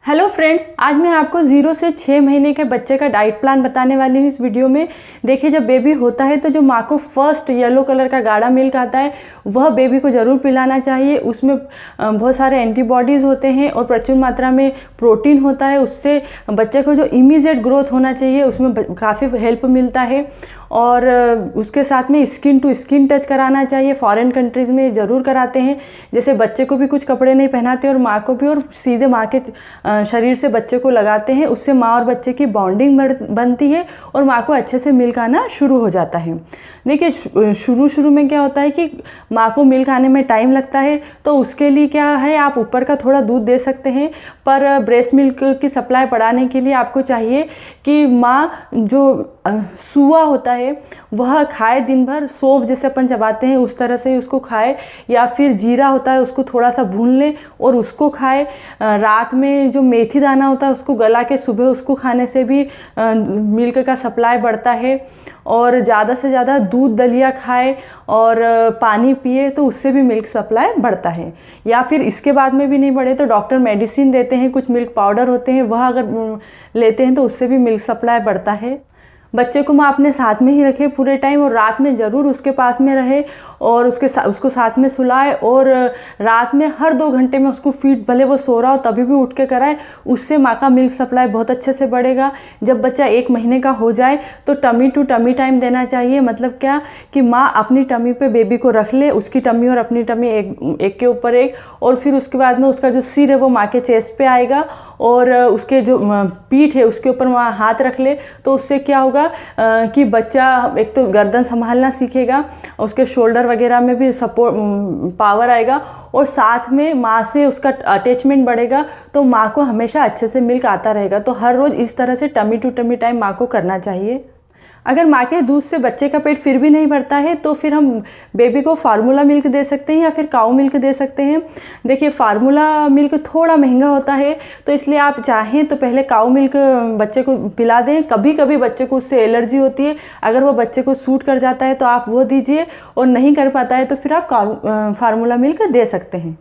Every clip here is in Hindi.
हेलो फ्रेंड्स, आज मैं आपको 0 से 6 महीने के बच्चे का डाइट प्लान बताने वाली हूँ इस वीडियो में। देखिए, जब बेबी होता है तो जो माँ को फर्स्ट येलो कलर का गाढ़ा मिल्क आता है वह बेबी को ज़रूर पिलाना चाहिए। उसमें बहुत सारे एंटीबॉडीज़ होते हैं और प्रचुर मात्रा में प्रोटीन होता है। उससे बच्चे को जो इमीडिएट ग्रोथ होना चाहिए उसमें काफ़ी हेल्प मिलता है। और उसके साथ में स्किन टू स्किन टच कराना चाहिए। फॉरेन कंट्रीज़ में ज़रूर कराते हैं, जैसे बच्चे को भी कुछ कपड़े नहीं पहनाते और माँ को भी, और सीधे माँ के शरीर से बच्चे को लगाते हैं। उससे माँ और बच्चे की बॉन्डिंग बनती है और माँ को अच्छे से मिल्क आना शुरू हो जाता है। देखिए, शुरू में क्या होता है कि माँ को मिल्क आने में टाइम लगता है, तो उसके लिए क्या है, आप ऊपर का थोड़ा दूध दे सकते हैं, पर ब्रेस्ट मिल्क की सप्लाई बढ़ाने के लिए आपको चाहिए कि माँ जो सुआ होता है वह खाए दिन भर। सौंफ जैसे अपन चबाते हैं उस तरह से उसको खाए, या फिर जीरा होता है उसको थोड़ा सा भून लें और उसको खाए। रात में जो मेथी दाना होता है उसको गला के सुबह उसको खाने से भी मिल्क का सप्लाई बढ़ता है। और ज़्यादा से ज़्यादा दूध दलिया खाए और पानी पिए तो उससे भी मिल्क सप्लाई बढ़ता है। या फिर इसके बाद में भी नहीं बढ़े तो डॉक्टर मेडिसिन देते हैं, कुछ मिल्क पाउडर होते हैं, वह अगर लेते हैं तो उससे भी मिल्क सप्लाई बढ़ता है। बच्चे को माँ अपने साथ में ही रखे पूरे टाइम, और रात में ज़रूर उसके पास में रहे और उसको साथ में सुलाए। और रात में हर 2 घंटे में उसको फीड, भले वो सो रहा हो तभी भी उठ के कराए। उससे माँ का मिल्क सप्लाई बहुत अच्छे से बढ़ेगा। जब बच्चा 1 महीने का हो जाए तो टमी टू टमी टाइम देना चाहिए। मतलब क्या कि माँ अपनी टमी पे बेबी को रख ले, उसकी टमी और अपनी टमी एक के ऊपर एक, और फिर उसके बाद में उसका जो सिर है वो माँ के चेस्ट पे आएगा और उसके जो पीठ है उसके ऊपर वहाँ हाथ रख ले। तो उससे क्या होगा कि बच्चा एक तो गर्दन संभालना सीखेगा, उसके शोल्डर वगैरह में भी सपोर्ट पावर आएगा, और साथ में माँ से उसका अटैचमेंट बढ़ेगा। तो माँ को हमेशा अच्छे से मिल्क आता रहेगा। तो हर रोज़ इस तरह से टमी टू टमी टाइम माँ को करना चाहिए। अगर माँ के दूध से बच्चे का पेट फिर भी नहीं भरता है तो फिर हम बेबी को फार्मूला मिल्क दे सकते हैं या फिर काऊ मिल्क दे सकते हैं। देखिए, फार्मूला मिल्क थोड़ा महंगा होता है, तो इसलिए आप चाहें तो पहले काऊ मिल्क बच्चे को पिला दें। कभी कभी बच्चे को उससे एलर्जी होती है, अगर वो बच्चे को सूट कर जाता है तो आप वो दीजिए, और नहीं कर पाता है तो फिर आप फार्मूला मिल्क दे सकते हैं।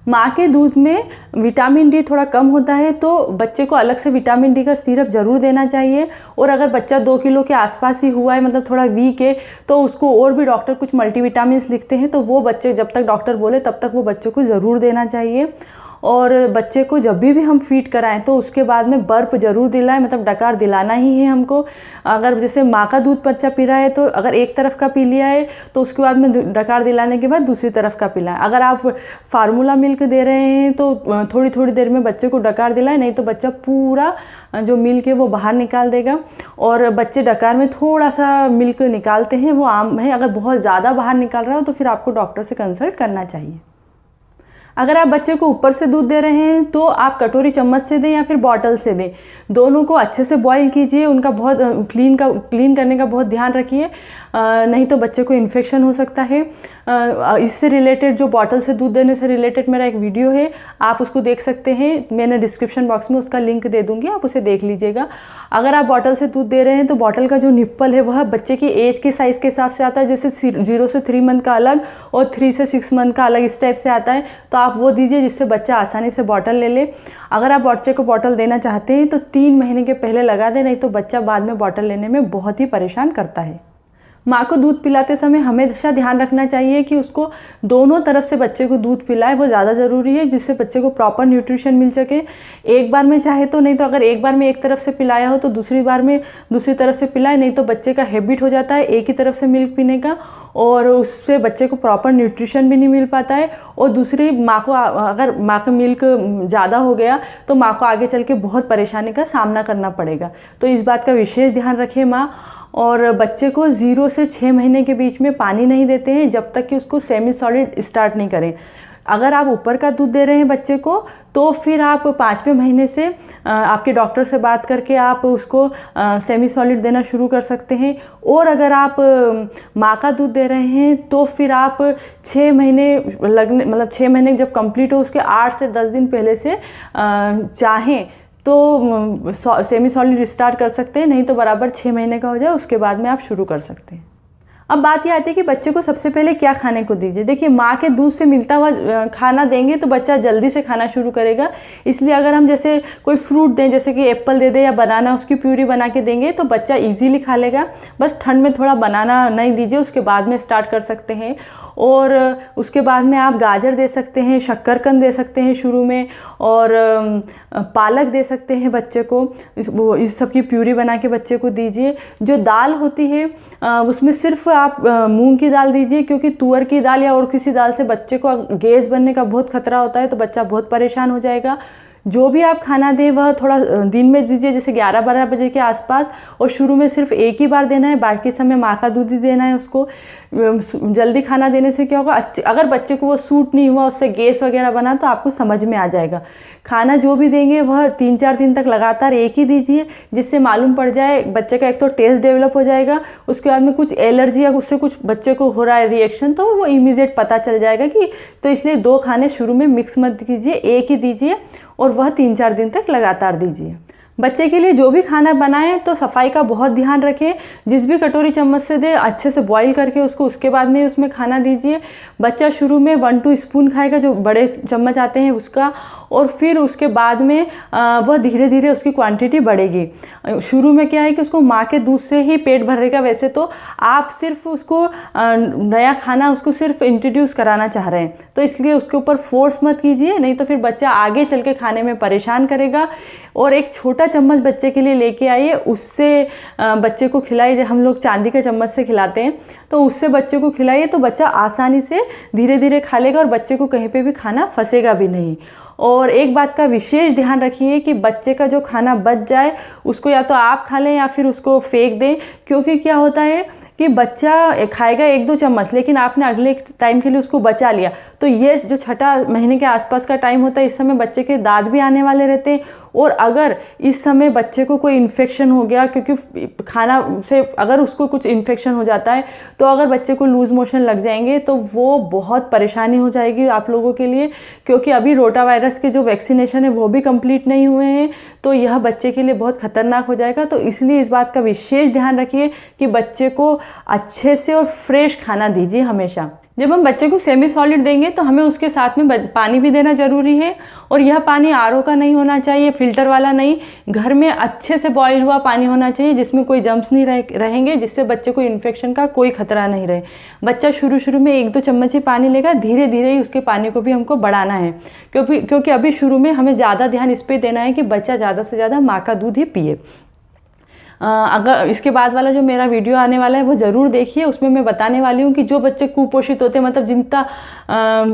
माँ के दूध में विटामिन डी थोड़ा कम होता है, तो बच्चे को अलग से विटामिन डी का सिरप ज़रूर देना चाहिए। और अगर बच्चा 2 किलो के आसपास ही हुआ है, मतलब थोड़ा वीक है, तो उसको और भी डॉक्टर कुछ मल्टीविटामिन्स लिखते हैं, तो वो बच्चे जब तक डॉक्टर बोले तब तक वो बच्चे को ज़रूर देना चाहिए। और बच्चे को जब भी हम फीड कराएं तो उसके बाद में बर्प ज़रूर दिलाएं, मतलब डकार दिलाना ही है हमको। अगर जैसे माँ का दूध बच्चा पी रहा है तो अगर एक तरफ का पी लिया है तो उसके बाद में डकार दिलाने के बाद दूसरी तरफ का पिलाएं। अगर आप फार्मूला मिल्क दे रहे हैं तो थोड़ी थोड़ी देर में बच्चे को डकार दिलाएं, नहीं तो बच्चा पूरा जो मिल्क है वो बाहर निकाल देगा। और बच्चे डकार में थोड़ा सा मिल्क निकालते हैं, वो आम है। अगर बहुत ज़्यादा बाहर निकाल रहा हो तो फिर आपको डॉक्टर से कंसल्ट करना चाहिए। अगर आप बच्चे को ऊपर से दूध दे रहे हैं तो आप कटोरी चम्मच से दें या फिर बॉटल से दें। दोनों को अच्छे से बॉईल कीजिए, उनका बहुत क्लीन करने का बहुत ध्यान रखिए, नहीं तो बच्चे को इन्फेक्शन हो सकता है। इससे रिलेटेड, जो बॉटल से दूध देने से रिलेटेड मेरा एक वीडियो है, आप उसको देख सकते हैं। मैंने डिस्क्रिप्शन बॉक्स में उसका लिंक दे दूँगी, आप उसे देख लीजिएगा। अगर आप बॉटल से दूध दे रहे हैं तो बॉटल का जो निप्पल है वह बच्चे की एज के साइज़ के हिसाब से आता है। जैसे 0 से 3 मंथ का अलग और 3 से 6 मंथ का अलग, इस टाइप से आता है। तो आप वो दीजिए जिससे बच्चा आसानी से बॉटल ले ले। अगर आप बच्चे को बॉटल देना चाहते हैं तो 3 महीने के पहले लगा दें, नहीं तो बच्चा बाद में बॉटल लेने में बहुत ही परेशान करता है। माँ को दूध पिलाते समय हमेशा ध्यान रखना चाहिए कि उसको दोनों तरफ से बच्चे को दूध पिलाए, वो ज़्यादा ज़रूरी है, जिससे बच्चे को प्रॉपर न्यूट्रिशन मिल सके। एक बार में चाहे तो, नहीं तो अगर एक बार में एक तरफ से पिलाया हो तो दूसरी बार में दूसरी तरफ से पिलाए, नहीं तो बच्चे का हैबिट हो जाता है एक ही तरफ से मिल्क पीने का, और उससे बच्चे को प्रॉपर न्यूट्रिशन भी नहीं मिल पाता है। और दूसरी, माँ को अगर माँ का मिल्क ज़्यादा हो गया तो माँ को आगे चल के बहुत परेशानी का सामना करना पड़ेगा। तो इस बात का विशेष ध्यान रखें माँ। और बच्चे को 0 से 6 महीने के बीच में पानी नहीं देते हैं जब तक कि उसको सेमी सॉलिड स्टार्ट नहीं करें। अगर आप ऊपर का दूध दे रहे हैं बच्चे को तो फिर आप 5वें महीने से आपके डॉक्टर से बात करके आप उसको सेमी सॉलिड देना शुरू कर सकते हैं। और अगर आप माँ का दूध दे रहे हैं तो फिर आप 6 महीने लगने, मतलब 6 महीने जब कंप्लीट हो उसके 8 से 10 दिन पहले से चाहें तो सेमी सॉलिड स्टार्ट कर सकते हैं, नहीं तो बराबर 6 महीने का हो जाए उसके बाद में आप शुरू कर सकते हैं। अब बात ये आती है कि बच्चे को सबसे पहले क्या खाने को दीजिए। देखिए, माँ के दूध से मिलता हुआ खाना देंगे तो बच्चा जल्दी से खाना शुरू करेगा। इसलिए अगर हम जैसे कोई फ्रूट दें, जैसे कि एप्पल दे दें या बनाना, उसकी प्यूरी बना के देंगे तो बच्चा इजीली खा लेगा। बस ठंड में थोड़ा बनाना नहीं दीजिए, उसके बाद में स्टार्ट कर सकते हैं। और उसके बाद में आप गाजर दे सकते हैं, शक्करकंद दे सकते हैं शुरू में, और पालक दे सकते हैं बच्चे को। इस सब की प्यूरी बना के बच्चे को दीजिए। जो दाल होती है उसमें सिर्फ आप मूंग की दाल दीजिए, क्योंकि तुअर की दाल या और किसी दाल से बच्चे को गैस बनने का बहुत खतरा होता है, तो बच्चा बहुत परेशान हो जाएगा। जो भी आप खाना दें वह थोड़ा दिन में दीजिए, जैसे 11-12 बजे के आसपास, और शुरू में सिर्फ एक ही बार देना है, बाकी समय माँ का दूध ही देना है उसको। जल्दी खाना देने से क्या होगा, अगर बच्चे को वो सूट नहीं हुआ, उससे गैस वगैरह बना, तो आपको समझ में आ जाएगा। खाना जो भी देंगे वह 3-4 दिन तक लगातार एक ही दीजिए, जिससे मालूम पड़ जाए बच्चे का। एक तो टेस्ट डेवलप हो जाएगा, उसके बाद में कुछ एलर्जी या उससे कुछ बच्चे को हो रहा है रिएक्शन, तो वो इमीडिएट पता चल जाएगा कि, तो इसलिए 2 खाने शुरू में मिक्स मत कीजिए, एक ही दीजिए, और वह 3-4 दिन तक लगातार दीजिए। बच्चे के लिए जो भी खाना बनाएं तो सफाई का बहुत ध्यान रखें। जिस भी कटोरी चम्मच से दे अच्छे से बॉईल करके उसको, उसके बाद में उसमें खाना दीजिए। बच्चा शुरू में 1-2 स्पून खाएगा, जो बड़े चम्मच आते हैं उसका, और फिर उसके बाद में वह धीरे धीरे उसकी क्वांटिटी बढ़ेगी। शुरू में क्या है कि उसको माँ के दूध से ही पेट भरेगा। वैसे तो आप सिर्फ उसको नया खाना उसको सिर्फ इंट्रोड्यूस कराना चाह रहे हैं, तो इसलिए उसके ऊपर फोर्स मत कीजिए, नहीं तो फिर बच्चा आगे चल के खाने में परेशान करेगा। और एक छोटा चम्मच बच्चे के लिए लेके आइए, उससे बच्चे को खिलाइए। हम लोग चांदी के चम्मच से खिलाते हैं, तो उससे बच्चे को खिलाइए, तो बच्चा आसानी से धीरे धीरे खा लेगा और बच्चे को कहीं पे भी खाना फंसेगा भी नहीं। और एक बात का विशेष ध्यान रखिए कि बच्चे का जो खाना बच जाए उसको या तो आप खा लें या फिर उसको फेंक दें, क्योंकि क्या होता है कि बच्चा खाएगा 1-2 चम्मच, लेकिन आपने अगले टाइम के लिए उसको बचा लिया, तो ये जो 6ठा महीने के आसपास का टाइम होता है, इस समय बच्चे के दांत भी आने वाले रहते हैं। और अगर इस समय बच्चे को कोई इन्फेक्शन हो गया, क्योंकि खाना से अगर उसको कुछ इन्फेक्शन हो जाता है, तो अगर बच्चे को लूज मोशन लग जाएंगे तो वो बहुत परेशानी हो जाएगी आप लोगों के लिए, क्योंकि अभी रोटा वायरस के जो वैक्सीनेशन है वो भी कंप्लीट नहीं हुए हैं, तो यह बच्चे के लिए बहुत खतरनाक हो जाएगा। तो इसलिए इस बात का विशेष ध्यान रखिए कि बच्चे को अच्छे से और फ्रेश खाना दीजिए हमेशा। जब हम बच्चे को सेमी सॉलिड देंगे तो हमें उसके साथ में पानी भी देना ज़रूरी है, और यह पानी आरओ का नहीं होना चाहिए, फिल्टर वाला नहीं। घर में अच्छे से बॉईल हुआ पानी होना चाहिए, जिसमें कोई जम्स नहीं रहेंगे, जिससे बच्चे को इन्फेक्शन का कोई खतरा नहीं रहे। बच्चा शुरू में 1-2 चम्मच ही पानी लेगा, धीरे धीरे ही उसके पानी को भी हमको बढ़ाना है, क्योंकि अभी शुरू में हमें ज़्यादा ध्यान इस पर देना है कि बच्चा ज़्यादा से ज़्यादा माँ का दूध ही पिए। अगर इसके बाद वाला जो मेरा वीडियो आने वाला है वो ज़रूर देखिए, उसमें मैं बताने वाली हूँ कि जो बच्चे कुपोषित होते हैं, मतलब जिनका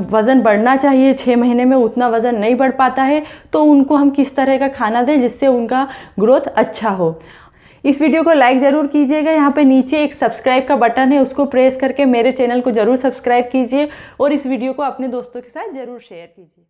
वज़न बढ़ना चाहिए 6 महीने में उतना वज़न नहीं बढ़ पाता है, तो उनको हम किस तरह का खाना दें जिससे उनका ग्रोथ अच्छा हो। इस वीडियो को लाइक ज़रूर कीजिएगा। यहाँ पे नीचे एक सब्सक्राइब का बटन है, उसको प्रेस करके मेरे चैनल को ज़रूर सब्सक्राइब कीजिए, और इस वीडियो को अपने दोस्तों के साथ ज़रूर शेयर कीजिए।